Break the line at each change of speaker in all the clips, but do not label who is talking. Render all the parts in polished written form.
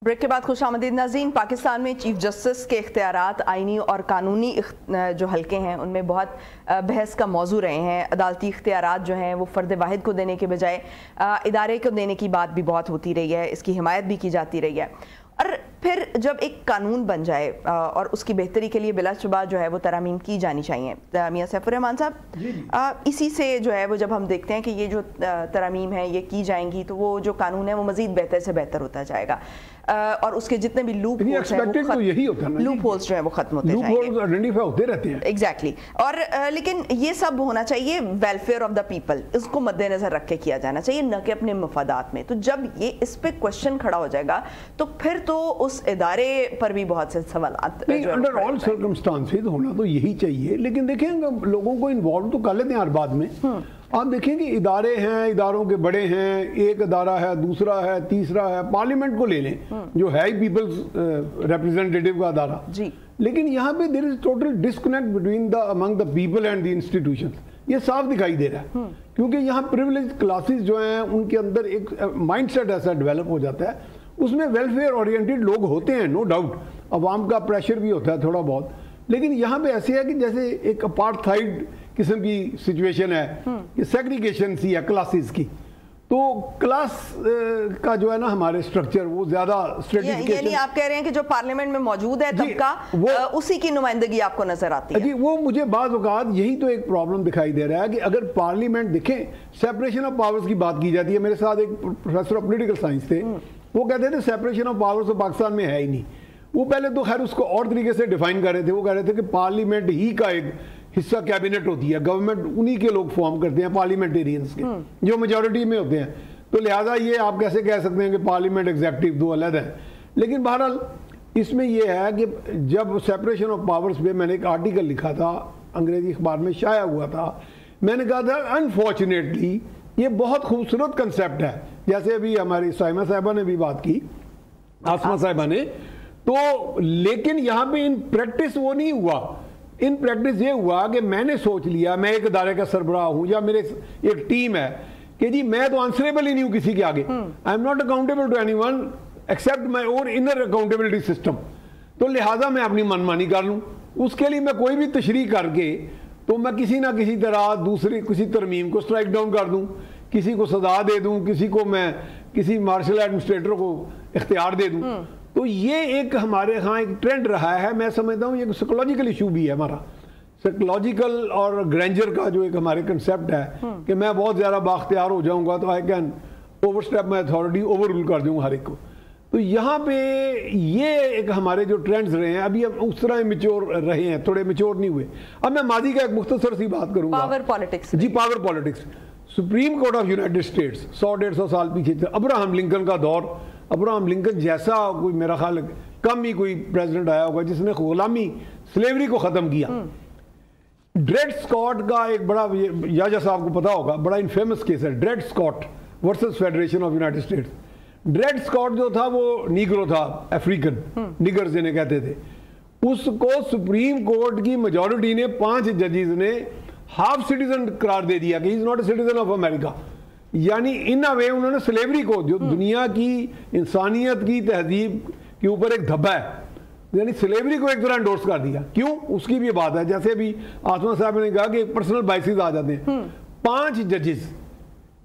Break के बाद खुशामदीद नाज़रीन। पाकिस्तान में चीफ जस्टिस के इख्तियारात आइनी और कानूनी जो हल्के हैं उनमें बहुत बहस का मौजू रहे हैं। अदालती इख्तियारात जो हैं वो फ़र्द वाहिद को देने के बजाय इदारे को देने की बात भी बहुत होती रही है, इसकी हिमायत भी की जाती रही है। और फिर जब एक कानून बन जाए और उसकी बेहतरी के लिए बिलाशुबा जो है वो तरामीम की जानी चाहिए। मियां सैफुर रहमान साहब, इसी से जो है वो जब हम देखते हैं कि ये जो तरामीम है ये की जाएंगी तो वो जो कानून है वो मजीद बेहतर से बेहतर होता जाएगा और उसके जितने भी लूप होल्स हैं वो
यही होता है,
लूप होल्स जो है वो खत्म होते जाएंगे,
आइडेंटिफाई होते रहते हैं।
एग्जैक्टली। और लेकिन ये सब होना चाहिए वेलफेयर ऑफ द पीपल, इसको मद्देनजर रख के किया जाना चाहिए, न कि अपने मफादात में। तो जब ये इस पे क्वेश्चन खड़ा हो जाएगा तो फिर तो उस इदारे पर भी बहुत से सवाल
अंडर ऑल सर्कमस्टांसेस होना तो यही चाहिए। लेकिन देखेंगे लोगों को इन्वॉल्व तो कर लेते हैं हर बात में। आप देखेंगे इदारे हैं, इदारों के बड़े हैं, एक इदारा है, दूसरा है, तीसरा है, पार्लियामेंट को ले लें जो है ही पीपल्स रिप्रेजेंटेटिव का इदारा जी। लेकिन यहाँ पे there is total disconnect between the among the people and the institutions. ये साफ दिखाई दे रहा है क्योंकि यहाँ प्रिविलेज क्लासेस जो हैं उनके अंदर एक माइंडसेट ऐसा डेवलप हो जाता है, उसमें वेलफेयर ओरिएंटेड लोग होते हैं, नो डाउट, अवाम का प्रेशर भी होता है थोड़ा बहुत। लेकिन यहाँ पे ऐसे है कि जैसे एक अपार्थाइड किस्म की सिचुएशन है कि सेग्रीगेशन सी है क्लासेस की। तो क्लास का जो है ना हमारे स्ट्रक्चर वो ज्यादा स्ट्रेटिफिकेशन,
यानी आप कह रहे हैं कि जो पार्लियामेंट में मौजूद है तबका वो उसी की नुमाइंदगी आपको नजर आती है।
जी, वो मुझे बाज़ औक़ात यही तो एक प्रॉब्लम दिखाई दे रहा है कि अगर पार्लियामेंट देखें, सेपरेशन ऑफ पावर्स की बात की जाती है। मेरे साथ एक प्रोफेसर ऑफ पॉलिटिकल साइंस थे, वो कहते थे सेपरेशन ऑफ पावर्स तो पाकिस्तान में है ही नहीं। वो पहले तो खैर उसको और तरीके से डिफाइन कर रहे थे। वो कह रहे थे कि पार्लियामेंट ही का एक हिस्सा कैबिनेट होती है, गवर्नमेंट उन्हीं के लोग फॉर्म करते हैं, पार्लियामेंटेरियंस के जो मेजॉरिटी में होते हैं। तो लिहाजा ये आप कैसे कह सकते हैं कि पार्लियामेंट एग्जेक्टिव दो अलग हैं। लेकिन बहरहाल इसमें यह है कि जब सेपरेशन ऑफ पावर्स पे मैंने एक आर्टिकल लिखा था, अंग्रेजी अखबार में शाया हुआ था, मैंने कहा था अनफॉर्चुनेटली ये बहुत खूबसूरत कंसेप्ट है। जैसे अभी हमारी साइमा साहिबा ने भी बात की, आसमा साहिबा ने, तो लेकिन यहाँ पे इन प्रैक्टिस वो नहीं हुआ। इन प्रैक्टिस ये हुआ कि मैंने सोच लिया मैं एक इदारे का सरबराह हूँ या मेरे एक टीम है कि जी मैं तो आंसरेबल ही नहीं हूँ किसी के आगे, I am not accountable to anyone except my own inner accountability system. तो लिहाजा मैं अपनी मनमानी कर लूँ, उसके लिए मैं कोई भी तशरीह करके तो मैं किसी ना किसी तरह दूसरी किसी तरमीम को स्ट्राइक डाउन कर दूँ, किसी को सजा दे दूँ, किसी को मैं किसी मार्शल एडमिनिस्ट्रेटर को इख्तियार दे दूँ। तो ये एक हमारे यहाँ एक ट्रेंड रहा है। मैं समझता हूँ ये साइकोलॉजिकल इशू भी है हमारा, साइकोलॉजिकल और ग्रैंजर का जो एक हमारे कंसेप्ट है कि मैं बहुत ज़्यादा बाख्तियार हो जाऊँगा तो I can overstep my authority, over rule कर दूँगा हर एक को। तो यहाँ पे ये एक हमारे जो ट्रेंड्स रहे हैं अभी हम उस तरह मेच्योर रहे हैं, थोड़े मेच्योर नहीं हुए। अब मैं माजी का एक मुख्तसर सी बात करूँगा,
पावर पॉलिटिक्स।
जी, power politics. Supreme Court of United States 100-150 साल पीछे, अब्राहम लिंकन का दौर, अब्राहम लिंकन जैसा कोई मेरा ख्याल कम ही कोई प्रेसिडेंट आया होगा जिसने गुलामी स्लेवरी को ख़त्म किया। ड्रेड स्कॉट का एक बड़ा, याजा साहब को पता होगा, बड़ा इनफेमस केस है Dred Scott versus federation of United States. Dred Scott जो था वो नीग्रो था, अफ्रीकन, निगर्स जिन्हें कहते थे। उसको सुप्रीम कोर्ट की मेजॉरिटी ने 5 जजेस ने हाफ सिटीजन करार दे दिया कि he is not a citizen of America. यानी इन अ वे उन्होंने स्लेवरी को, जो दुनिया की इंसानियत की तहजीब के ऊपर एक धब्बा है, यानी स्लेवरी को एक तरह एंडोर्स कर दिया। क्यों, उसकी भी बात है। जैसे भी आसमा साहब ने कहा कि पर्सनल बाइसेस आ जाते हैं। 5 जजेस,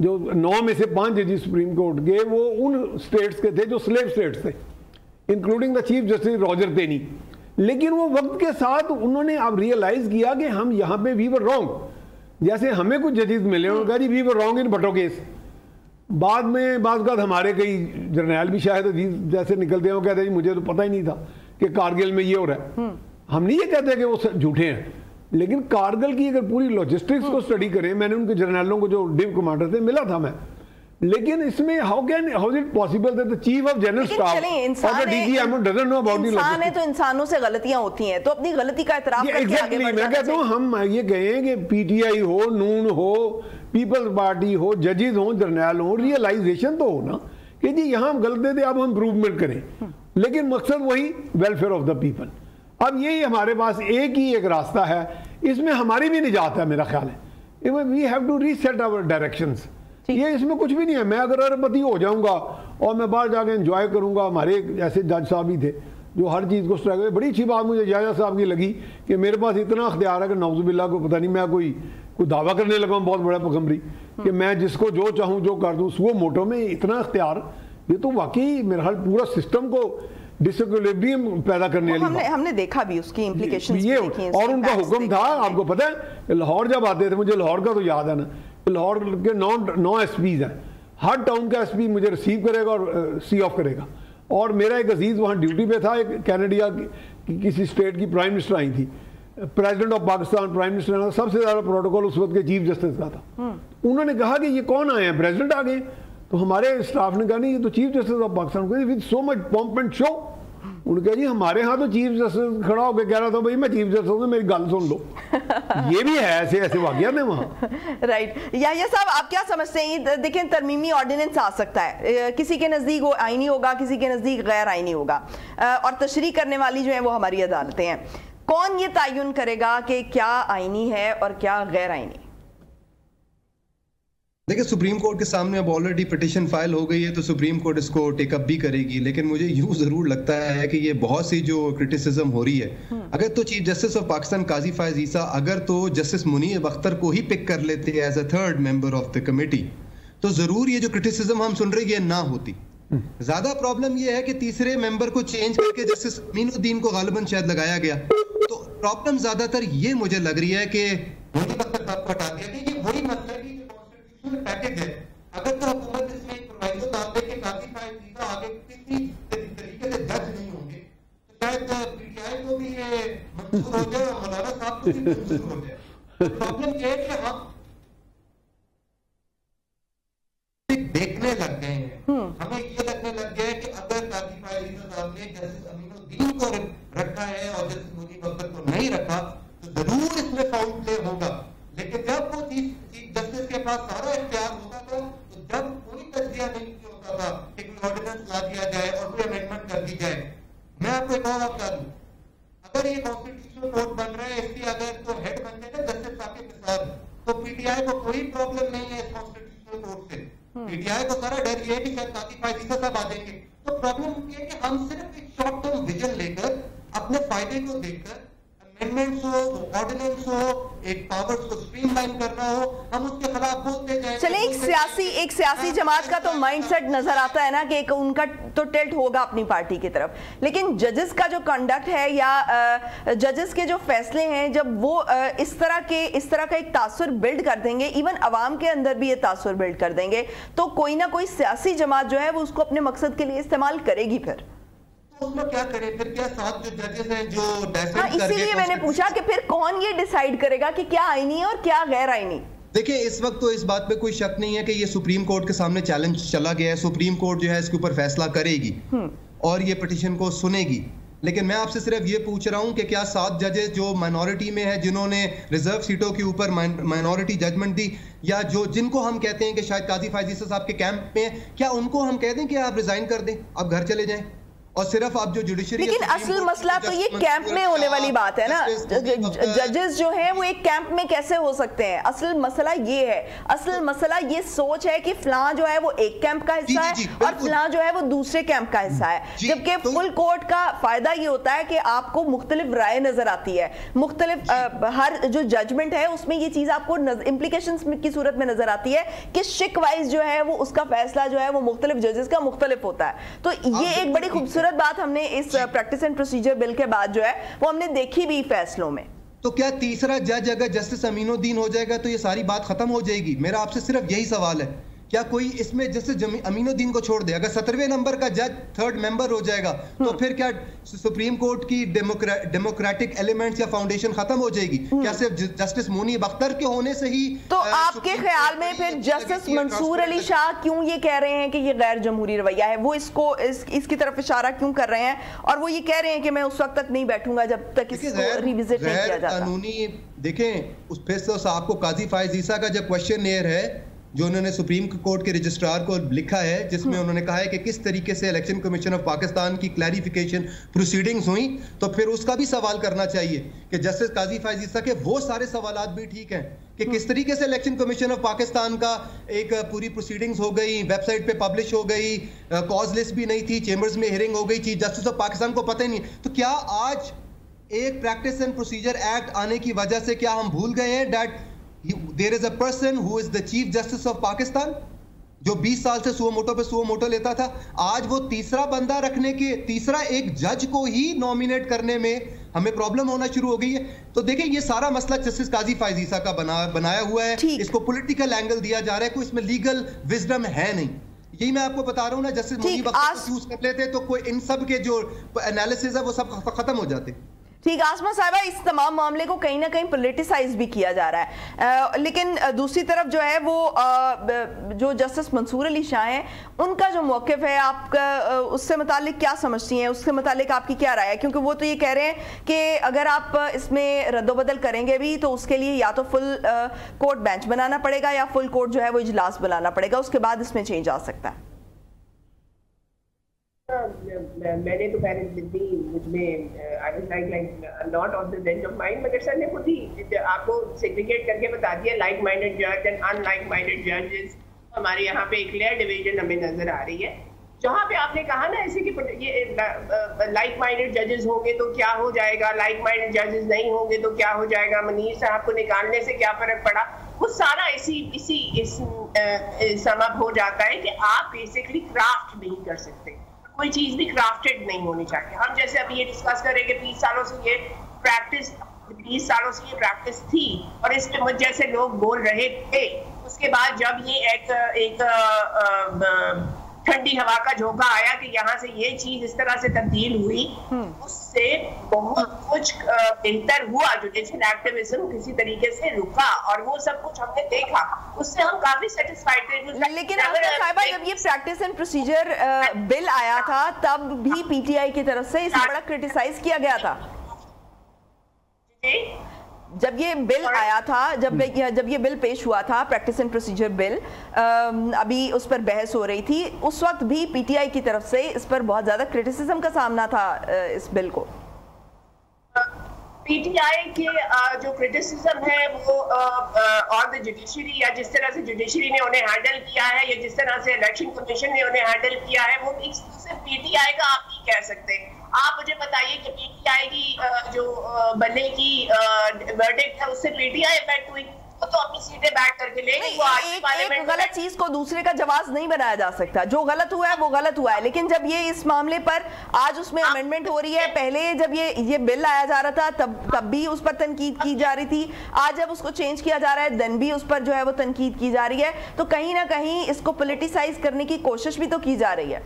जो 9 में से 5 जजेस सुप्रीम कोर्ट के, वो उन स्टेट्स के थे जो स्लेव स्टेट्स थे, including the chief justice Roger Taney. लेकिन वो वक्त के साथ उन्होंने अब रियलाइज किया कि हम यहाँ पे वी वर रॉन्ग। जैसे हमें कुछ जजेस मिले, उन्होंने कहा जी वी वर रॉन्ग इन भट्टो केस। बाद में बात हमारे कई जर्नैल भी शायद जैसे निकलते हैं, वो कहते हैं जी मुझे तो पता ही नहीं था कि कारगिल में ये हो रहा है। हम नहीं ये कहते कि वो झूठे हैं, लेकिन कारगिल की अगर पूरी लॉजिस्टिक्स को स्टडी करें, मैंने उनके जर्नैलों को जो डिव कमांडर थे मिला था मैं, लेकिन इसमें how is it possible that the chief of general staff और the DGMO doesn't know about the logistics. इंसान है तो इंसानों से गलतियां होती हैं, तो अपनी गलती का इतराफ करके आगे बढ़ना चाहिए। मैं कहता हूं हम ये कहें कि पीटीआई हो, नून हो, पीपल्स पार्टी हो, जजेस हो, जर्नैल हो, रियलाइजेशन तो हो ना कि जी यहां हम गलत थे, अब हम इंप्रूवमेंट करें। लेकिन मकसद वही वेलफेयर ऑफ द पीपल। अब यही हमारे पास एक ही एक रास्ता है, इसमें हमारी भी निजात है मेरा ख्याल है। We have to reset our directions. ये इसमें कुछ भी नहीं है। मैं अगर अरबपति हो जाऊंगा और मैं बाहर जाके एंजॉय करूंगा, हमारे ऐसे जज साहब ही थे जो हर चीज़ को स्ट्राइक, बड़ी अच्छी बात मुझे जज साहब की लगी कि मेरे पास इतना अख्तियार है कि नौजुबिल्ला को पता नहीं मैं कोई दावा करने लगा हूँ बहुत बड़ा पगम्बरी कि मैं जिसको जो चाहूँ जो कर दूँ, वो मोटो में इतना अख्तियार, ये तो वाकई मेरा ख्याल पूरा सिस्टम को डिसइक्विलिब्रियम पैदा करने वाली
हमने देखा भी उसकी इम्प्लीकेशंस
ये। और उनका हुक्म था, आपको पता है लाहौर जब आते थे, मुझे लाहौर का तो याद है ना, लाहौर के 9 एसपीज हैं, हर टाउन का एसपी मुझे रिसीव करेगा और सी ऑफ करेगा। और मेरा एक अजीज वहाँ ड्यूटी पे था, एक कैनेडिया की किसी स्टेट की प्राइम मिनिस्टर आई थी, president of Pakistan prime minister, सबसे ज़्यादा प्रोटोकॉल उस वक्त के चीफ जस्टिस का था। उन्होंने कहा कि ये कौन आए हैं, प्रेसिडेंट आ गए। तो हमारे स्टाफ ने कहा नहीं, ये तो chief justice of Pakistan, with so much pomp and show. उन्होंने कहा जी हमारे यहाँ तो चीफ जस्टिस खड़ा होकर कह रहा था भाई मैं चीफ जस्टिस हूँ, मेरी गल सुन लो। ये भी है, ऐसे ऐसे वाक़यात हैं वहाँ।
राइट। याहिया साहब, आप क्या समझते हैं? देखिए तरमीमी ऑर्डिनेंस आ सकता है, किसी के नज़दीक वो आईनी होगा, किसी के नज़दीक गैर आईनी होगा, और तशरीह करने वाली जो है वो हमारी अदालतें हैं। कौन ये तयन करेगा कि क्या आईनी है और क्या गैर आईनी?
देखिए, सुप्रीम कोर्ट के सामने अब ऑलरेडी पिटीशन फाइल हो गई है, तो सुप्रीम कोर्ट इसको टेकअप भी करेगी। लेकिन मुझे यूं जरूर लगता है कि ये बहुत सी जो क्रिटिसिज्म हो रही है, अगर तो चीफ जस्टिस ऑफ पाकिस्तान काजी फायज ईसा अगर तो जस्टिस मुनीर अख्तर को ही पिक कर लेते as a third member of the committee, तो जरूर ये जो क्रिटिसिज्म हम सुन रहे हैं ना होती। ज्यादा प्रॉब्लम ये है कि तीसरे मेंबर को चेंज करके जस्टिस अमीनुद्दीन को गालिबन शायद लगाया गया। तो प्रॉब्लम ज्यादातर ये मुझे लग रही है कि वही मतलब पैकेज है। अगर तो हुकूमत इसमें प्रोवाइडो डाल दे कि काजी फायज ईसा आगे किसी तरीके से जज नहीं होंगे, तो शायद पीटीआई को भी ये मंजूर हो जाए और मौलाना साहब को भी मंजूर हो जाए। प्रॉब्लम ये है कि हम देखने लग गए हैं, हमें ये लगने लग गया है कि अगर काजी फायज ईसा साहब ने जस्टिस अमीनुद्दीन को रखा है और जस्टिस मुनीर अख्तर को नहीं रखा, तो जरूर इसमें फाउल प्ले होगा। लेकिन जब वो चीफ जस्टिस के पास सारा इख्तियार होता था, तो जब कोई तज्जिया नहीं होता था कि कोई ऑर्डिनेंस ला दिया जाए और कोई अमेंडमेंट कर दी जाए। मैं आपको एक और बात बता दूं, अगर ये कॉन्स्टिट्यूशनल कोर्ट बन रहा है, इसकी अगर तो हेड बनते हैं जस्टिस साकिब निसार, तो पीटीआई को कोई प्रॉब्लम नहीं है इस कॉन्स्टिट्यूशनल कोर्ट से। पीटीआई को सारा डर ये है कि शायद काजी फायज ईसा साहब आ जाएंगे। तो प्रॉब्लम ये है कि हम सिर्फ एक शॉर्ट टर्म विजन लेकर अपने फायदे को देखकर अमेंडमेंट्स हो, ऑर्डिनेंस हो, एक पावर्स को स्ट्रीमलाइन करना हो, हम उसके खिलाफ बोलते जाएं।
चले एक सियासी जमात का तो माइंडसेट नजर आता है ना कि एक उनका तो टिल्ट होगा अपनी पार्टी की तरफ, लेकिन जजेस का जो कंडक्ट है या जजेस के जो फैसले हैं, जब वो इस तरह का एक तासुर बिल्ड कर देंगे, इवन अवाम के अंदर भी ये तासुर बिल्ड कर देंगे, तो कोई ना कोई सियासी जमात जो है वो उसको अपने मकसद के लिए इस्तेमाल करेगी। फिर
उसमें क्या करें? फिर क्या 7 जो जजेस हैं जो
इसीलिए मैंने पूछा कि फिर कौन ये डिसाइड करेगा कि क्या आईनी है और क्या गैर आईनी?
देखिए, इस वक्त तो इस बात पे कोई शक नहीं है कि ये सुप्रीम कोर्ट के सामने चैलेंज चला गया है। सुप्रीम कोर्ट जो है इसके ऊपर फैसला करेगी और ये पिटीशन को सुनेगी। लेकिन मैं आपसे सिर्फ ये पूछ रहा हूं कि क्या 7 जजेस जो माइनॉरिटी में है, जिन्होंने रिजर्व सीटों के ऊपर माइनॉरिटी जजमेंट दी, या जो जिनको हम कहते हैं कि शायद काजी फायज ईसा साहब के कैंप में, क्या उनको हम कह दें कि आप रिजाइन कर दें, आप घर चले जाएं और सिर्फ आप जो जुडिशरी?
लेकिन असल मसला तो ये कैंप में होने वाली बात है ना। जजेस जो हैं वो एक कैंप में कैसे हो सकते हैं? असल मसला ये है, असल मसला ये सोच है कि फलां जो है वो एक कैंप का हिस्सा है और फलां जो है वो दूसरे कैंप का हिस्सा है। जबकि फुल कोर्ट का फायदा ये होता है कि आपको मुख्तलिफ राय नजर आती है, मुख्तलिफ हर जो जजमेंट है उसमें ये चीज आपको इम्प्लीकेशंस की सूरत में नजर आती है कि शिक वाइज जो है वो उसका फैसला जो है वो मुख्तलिफ जजेस का मुख्तलिफ होता है। तो ये एक बड़ी खूबसूरत बात हमने इस प्रैक्टिस एंड प्रोसीजर बिल के बाद जो है वो हमने देखी भी फैसलों में।
तो क्या तीसरा जज अगर जस्टिस अमीनुद्दीन हो जाएगा तो ये सारी बात खत्म हो जाएगी? मेरा आपसे सिर्फ यही सवाल है, क्या कोई इसमें जस्टिस अमीनुद्दीन को छोड़ दे, अगर 17वें नंबर का जज थर्ड मेंबर हो जाएगा तो फिर क्या सुप्रीम कोर्ट की डेमोक्रेटिक एलिमेंट्स या फाउंडेशन खत्म हो जाएगी? क्या सिर्फ जस्टिस मुनीर अख्तर के होने से ही?
तो आपके ख्याल में फिर जस्टिस मंसूर अली शाह क्यों ये कह रहे हैं कि ये गैर जमहूरी रवैया है? वो इसकी तरफ इशारा क्यों कर रहे हैं और वो ये कह रहे हैं कि मैं उस वक्त तक नहीं बैठूंगा जब तक इसको रिविजिट नहीं किया जाता?
कानूनी देखें, उस फिर से आपको काजी फायज ईसा का जब क्वेश्चन है जो उन्होंने सुप्रीम कोर्ट के रजिस्ट्रार को लिखा है, जिसमें उन्होंने कहा है कि किस तरीके से इलेक्शन कमीशन ऑफ पाकिस्तान की क्लैरिफिकेशन प्रोसीडिंग्स हुई, तो फिर उसका भी सवाल करना चाहिए कि जस्टिस काजी फैज ईसा के वो सारे सवालात भी ठीक हैं कि किस तरीके से इलेक्शन कमीशन ऑफ पाकिस्तान का एक पूरी प्रोसीडिंग्स हो गई, वेबसाइट पे पब्लिश हो गई, कॉज लिस्ट भी नहीं थी, चेंबर्स में हियरिंग हो गई, चीफ जस्टिस ऑफ पाकिस्तान को पता ही नहीं। तो क्या आज एक प्रैक्टिस एंड प्रोसीजर एक्ट आने की वजह से क्या हम भूल गए हैं that there is a person who is the chief justice of Pakistan, जो 20 साल से सुओ मोटो लेता था, आज वो तीसरा बंदा रखने के, तीसरा एक जज को ही नॉमिनेट करने में हमें प्रॉब्लम होना शुरू हो गई है। तो देखिए ये सारा मसला जस्टिस काजी फैज ईसा का बनाया हुआ है, इसको पॉलिटिकल एंगल दिया जा रहा है, कोई इसमें लीगल विजडम है नहीं। यही मैं आपको बता रहा हूँ ना, जस्टिस मुनीब अख्तर यूज कर लेते तो कोई इन सब के जो एनालिसिस है वो सब खत्म हो जाते।
ठीक, आसमा साहिबा, इस तमाम मामले को कहीं ना कहीं पॉलिटिसाइज भी किया जा रहा है, लेकिन दूसरी तरफ जो है वो जो जस्टिस मंसूर अली शाह हैं उनका जो मौक़िफ़ है, आपका उससे मुतालिक क्या समझती हैं, उससे मुतालिक आपकी क्या राय है? क्योंकि वो तो ये कह रहे हैं कि अगर आप इसमें रद्दोबदल करेंगे भी तो उसके लिए या तो फुल कोर्ट बेंच बनाना पड़ेगा या फुल कोर्ट जो है वो इजलास बुलाना पड़ेगा, उसके बाद इसमें चेंज आ सकता है।
मैंने तो मुझमें I was like not on the bench of mind, मगर सर ने खुद ही आपको सेग्रीगेट करके बता दिया लाइक माइंडेड जज एंड अनलाइक माइंडेड जजेस। हमारे यहाँ पे एक क्लियर डिवीजन हमें नजर आ रही है। जहाँ पे आपने कहा ना ऐसे कि ये लाइक माइंडेड जजेस होंगे तो क्या हो जाएगा, लाइक माइंडेड जजेस नहीं होंगे तो क्या हो जाएगा, मनीर साहब को निकालने से क्या फर्क पड़ा, वो सारा इसी समझ हो जाता है कि आप बेसिकली क्राफ्ट नहीं कर सकते, कोई चीज भी क्राफ्टेड नहीं होनी चाहिए। हम जैसे अभी ये डिस्कस करेंगे 20 सालों से ये प्रैक्टिस थी और इस पे मुझ जैसे लोग बोल रहे थे। उसके बाद जब ये एक ठंडी हवा का झोंका आया कि यहाँ से ये चीज इस तरह से तब्दील हुई, उससे बहुत कुछ बेहतर हुआ। जुडिशियल एक्टिविज्म किसी तरीके से रुका और वो सब कुछ हमने देखा, उससे हम काफी सेटिस्फाइड थे।
लेकिन साहिबा, जब ये प्रैक्टिस एंड प्रोसीजर बिल आया था तब भी पीटीआई की तरफ से इसे बड़ा क्रिटिसाइज किया गया था। जब ये बिल आया था, जब ये बिल पेश हुआ था, प्रैक्टिस एंड प्रोसीजर बिल, अभी उस पर बहस हो रही थी, उस वक्त भी पीटीआई की तरफ से इस पर बहुत ज्यादा क्रिटिसिज्म का सामना था इस बिल को।
पीटीआई के जो क्रिटिसिज्म है वो और द जुडिशरी, या जिस तरह से जुडिशरी ने उन्हें हैंडल किया है या जिस तरह से इलेक्शन कमीशन ने उन्हें हैंडल किया है, वो सिर्फ पीटीआई का आप नहीं कह सकते। आप मुझे बताइए कि पीटीआई की जो बल्ले की वर्डिक्ट है उससे पीटीआई इफेक्ट हुई, तो अपनी सीटें बैठ करके ले गई। वो
एक गलत चीज को दूसरे का जवाब नहीं बनाया जा सकता, जो गलत हुआ है वो गलत हुआ है। लेकिन जब ये इस मामले पर आज उसमें अमेंडमेंट हो रही है, पहले जब ये बिल लाया जा रहा था तब भी उस पर तनकीद की जा रही थी, आज जब उसको चेंज किया जा रहा है देन भी उस पर जो है वो तनकीद की जा रही है, तो कहीं ना कहीं इसको पॉलिटिसाइज करने की कोशिश भी तो की जा रही है।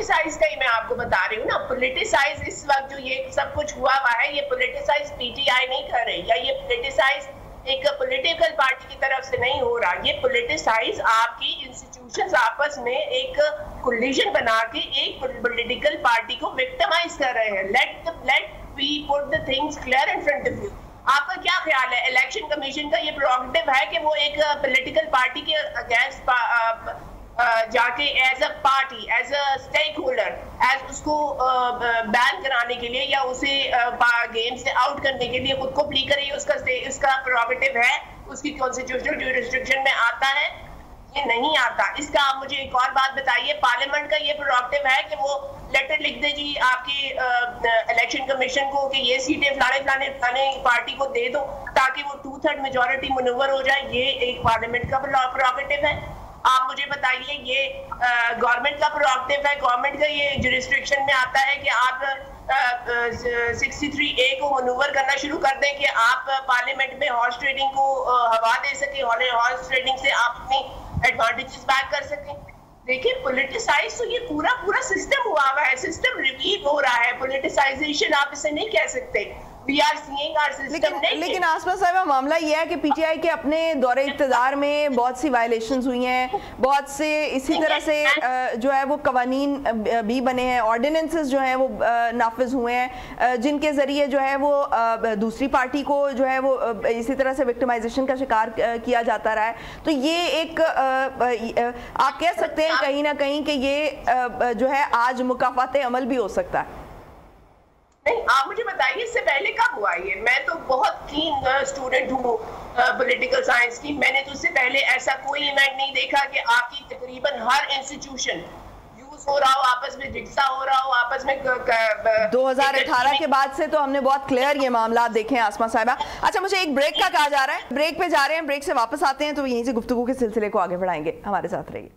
पॉलिटिसाइज का ही मैं आपको बता रही हूँ ना, पॉलिटिसाइज इस वक्त जो ये सब कुछ हुआ है, ये पॉलिटिसाइज पीटीआई नहीं कर रही, या ये पॉलिटिसाइज एक पॉलिटिकल पार्टी की तरफ से नहीं हो रहा, ये पॉलिटिसाइज आपकी इंस्टीट्यूशंस आपस में एक कोलिजन बना के एक पॉलिटिकल पार्टी को विक्टिमाइज कर रहे हैं। Let we put the things clear in front of you. आपका क्या ख्याल है, इलेक्शन कमीशन का ये प्रोग्रेटिव है कि वो एक पॉलिटिकल पार्टी के अगेंस्ट जाके as a party, as a stakeholder, as उसको बैन कराने के लिए या उसे गेम से आउट करने के लिए खुद को प्ली करे, उसका प्रोग्रेटिव है, उसकी कॉन्स्टिट्यूशनल ज्यूरिसडिक्शन में आता है, ये नहीं आता। इसका आप मुझे एक और बात बताइए, पार्लियामेंट का ये प्रोग्रेटिव है कि वो लेटर लिख दे जी आपकी इलेक्शन कमीशन को कि ये सीटें फलाने पार्टी को दे दो ताकि वो 2/3 मेजोरिटी मनूवर हो जाए, ये एक पार्लियामेंट का प्रोग्रेटिव है। आप मुझे बताइए, ये गवर्नमेंट का प्रोग्रेटिव है, गवर्नमेंट का ये जुरिसडिक्शन में आता है कि आप 63A को मनूवर करना शुरू कर दें कि आप पार्लियामेंट में हॉर्स ट्रेडिंग को हवा दे सके, हॉर्स ट्रेडिंग से आप अपनी एडवांटेजेस बैक कर सकें। देखिए पॉलिटिसाइज तो ये पूरा सिस्टम हुआ है, सिस्टम रिवीव हो रहा है, पॉलिटिसाइजेशन आप इसे नहीं कह सकते। we are seeing our system
लेकिन आसमा साहिबा मामला ये है कि पीटीआई के अपने दौरे इक़्तिदार में बहुत सी वायलेशंस हुई हैं, बहुत से इसी तरह से जो है वो कवानीन भी बने हैं, ऑर्डिनेंसेस जो हैं वो नाफिज हुए हैं जिनके ज़रिए जो है वो दूसरी पार्टी को जो है वो इसी तरह से विक्टिमाइजेशन का शिकार किया जाता रहा है। तो ये एक आप कह सकते हैं कहीं ना कहीं कि ये जो है आज मुकाफाते अमल भी हो सकता है।
नहीं, आप मुझे बताइए इससे पहले कब हुआ ये? मैं तो बहुत कीन स्टूडेंट हूँ पॉलिटिकल साइंस की। मैंने तो उससे पहले ऐसा कोई इवेंट नहीं देखा कि आपकी तकरीबन हर इंस्टीट्यूशन यूज हो रहा हो, आपस में जिक्सा हो रहा हो, आपस में
2018 के बाद से तो हमने बहुत क्लियर ये मामला देखे हैं आसमा साहिबा। अच्छा, मुझे एक ब्रेक का कहा जा रहा है, ब्रेक पे जा रहे हैं, ब्रेक से वापस आते हैं तो यहीं से गुफ्तगू के सिलसिले को आगे बढ़ाएंगे। हमारे साथ रहिए।